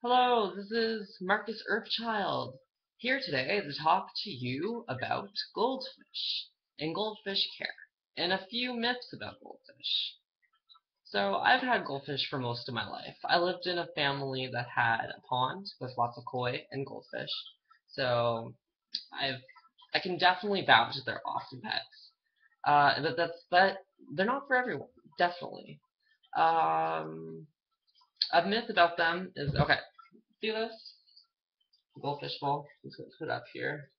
Hello, this is Marcus Earthchild, here today to talk to you about goldfish and goldfish care, and a few myths about goldfish. So, I've had goldfish for most of my life. I lived in a family that had a pond with lots of koi and goldfish, so I've I can definitely vouch that they're awesome pets. But they're not for everyone, definitely. Um, a myth about them is okay. See this? Goldfish bowl. Let's put it up here.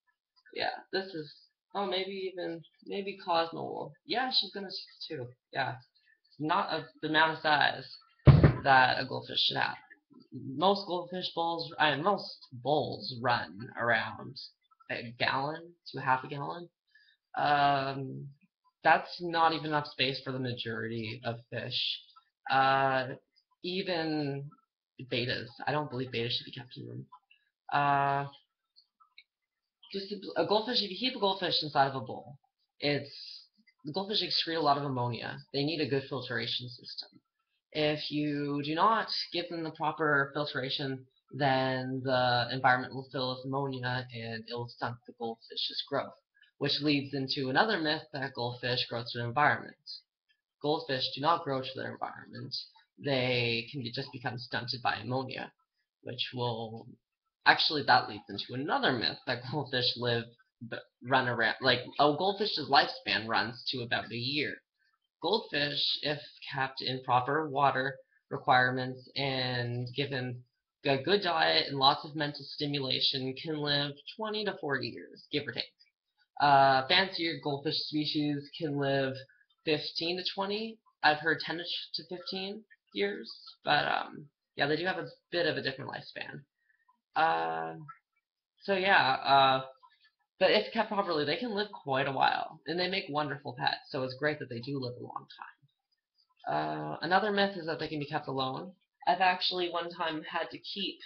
Yeah, this is. Oh, maybe Cosmo will. Yeah, she's gonna too. Yeah, not of the amount of size that a goldfish should have. Most goldfish bowls, most bowls run around a gallon to half a gallon. Um, that's not even enough space for the majority of fish. Uh, even betas. I don't believe betas should be kept in them. Uh, just a goldfish. If you keep a goldfish inside of a bowl, it's the goldfish excrete a lot of ammonia. They need a good filtration system. If you do not give them the proper filtration, then the environment will fill with ammonia and it will stunt the goldfish's growth, which leads into another myth that goldfish grow to their environment. Goldfish do not grow to their environment. They can just become stunted by ammonia, which will actually that leads into another myth that goldfish run around like a goldfish's lifespan runs to about a year. Goldfish, if kept in proper water requirements and given a good diet and lots of mental stimulation, can live 20 to 40 years, give or take. Fancier goldfish species can live 15 to 20. I've heard 10 to 15 years, but yeah, they do have a bit of a different lifespan. Uh, so yeah, but if kept properly, they can live quite a while, and they make wonderful pets. So it's great that they do live a long time. Another myth is that they can be kept alone. I've actually one time had to keep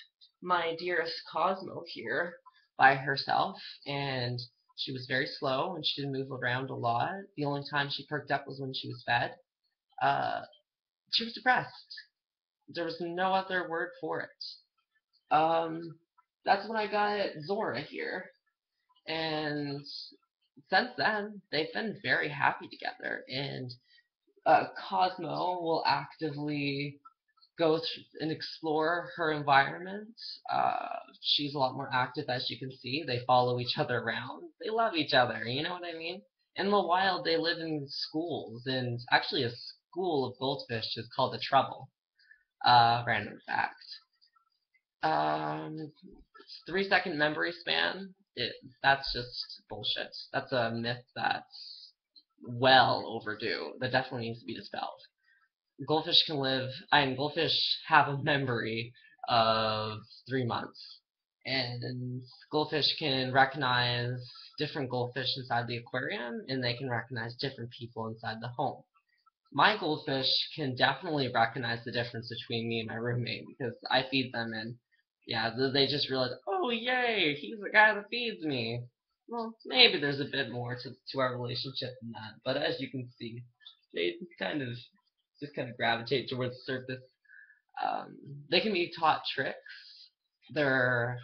my dearest Cosmo here by herself, and she was very slow and she didn't move around a lot. The only time she perked up was when she was fed. Uh, she was depressed. There was no other word for it. That's when I got Zora here, and since then they've been very happy together. And Cosmo will actively go and explore her environment. She's a lot more active, as you can see. They follow each other around. They love each other. You know what I mean? In the wild, they live in schools, and actually, a school of goldfish is called a trouble. Random fact. 3-second memory span. That's just bullshit. That's a myth that's well overdue. That definitely needs to be dispelled. Goldfish have a memory of 3 months, and goldfish can recognize different goldfish inside the aquarium, and they can recognize different people inside the home. My goldfish can definitely recognize the difference between me and my roommate because I feed them, and yeah, they just realize, oh yay, he's the guy that feeds me. Well, maybe there's a bit more to our relationship than that, but as you can see, they kind of gravitate towards the surface. Um, they can be taught tricks. There's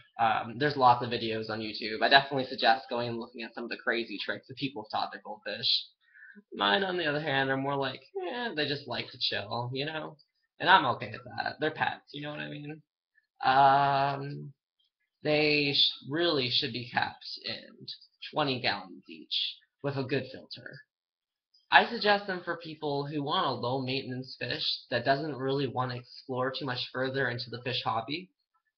lots of videos on YouTube. I definitely suggest going and looking at some of the crazy tricks that people have taught their goldfish. Mine, on the other hand, are more like, they just like to chill, you know? And I'm okay with that. They're pets, you know what I mean? Um, they really should be kept in 20 gallons each with a good filter. I suggest them for people who want a low maintenance fish that doesn't really want to explore too much further into the fish hobby.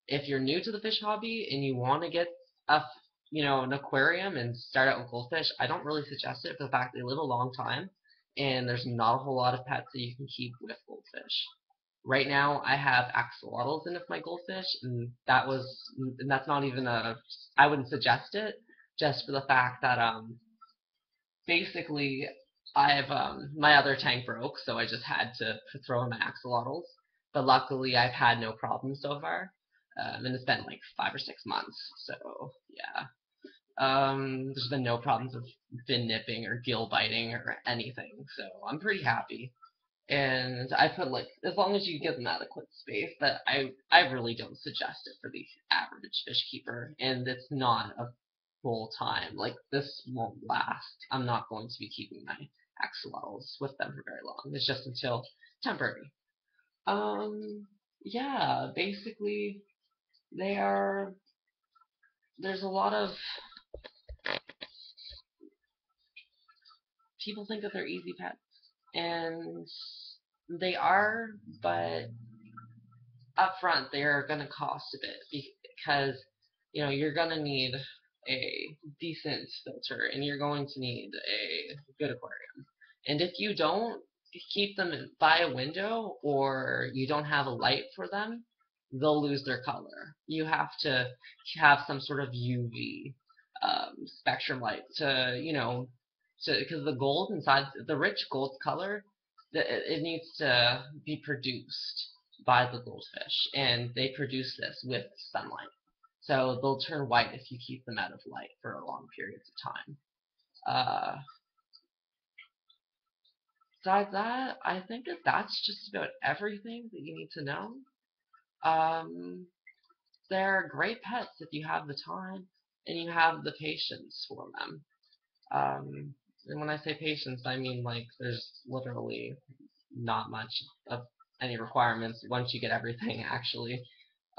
If you're new to the fish hobby and you want to get a an aquarium and start out with goldfish, I don't really suggest it for the fact they live a long time and there's not a whole lot of pets that you can keep with goldfish. Right now, I have axolotls in with my goldfish, and that's not even a. I wouldn't suggest it, just for the fact that basically I've my other tank broke, so I just had to throw in my axolotls. But luckily, I've had no problems so far, and it's been like 5 or 6 months. So yeah, there's been no problems with fin nipping or gill biting or anything. So I'm pretty happy. And I put like, as long as you give them adequate space, that I really don't suggest it for the average fish keeper, and it's not a full time. Like this won't last. I'm not going to be keeping my axolotls with them for very long. It's just until temporary. Yeah, basically they are. There's a lot of people think that they're easy pets, and they are, but up front they're going to cost a bit because you're going to need a decent filter and you're going to need a good aquarium. And if you don't keep them by a window or you don't have a light for them, they'll lose their color. You have to have some sort of UV spectrum light because the gold inside, the rich gold color, it needs to be produced by the goldfish, and they produce this with sunlight. So they'll turn white if you keep them out of light for long periods of time. Uh, Besides that, I think that that's just about everything that you need to know. Um, they're great pets if you have the time and you have the patience for them. And when I say patience, I mean like there's literally not much of any requirements once you get everything actually.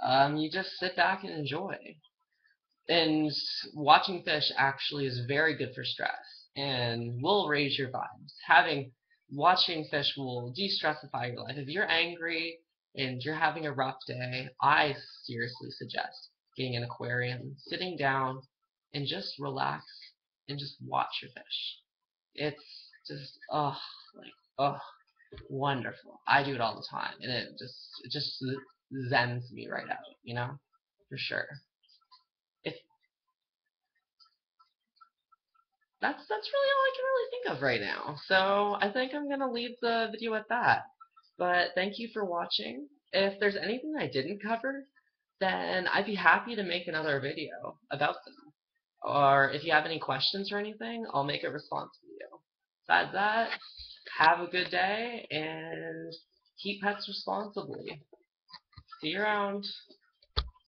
You just sit back and enjoy. And watching fish actually is very good for stress and will raise your vibes. Watching fish will de-stressify your life. If you're angry and you're having a rough day, I seriously suggest getting an aquarium, sitting down, and just relax and just watch your fish. It's just wonderful. I do it all the time, and it just zens me right out, for sure. If that's really all I can really think of right now. So I think I'm gonna leave the video at that. But thank you for watching. If there's anything I didn't cover, then I'd be happy to make another video about them. Or if you have any questions or anything, I'll make a response video. Besides that, have a good day and keep pets responsibly. See you around.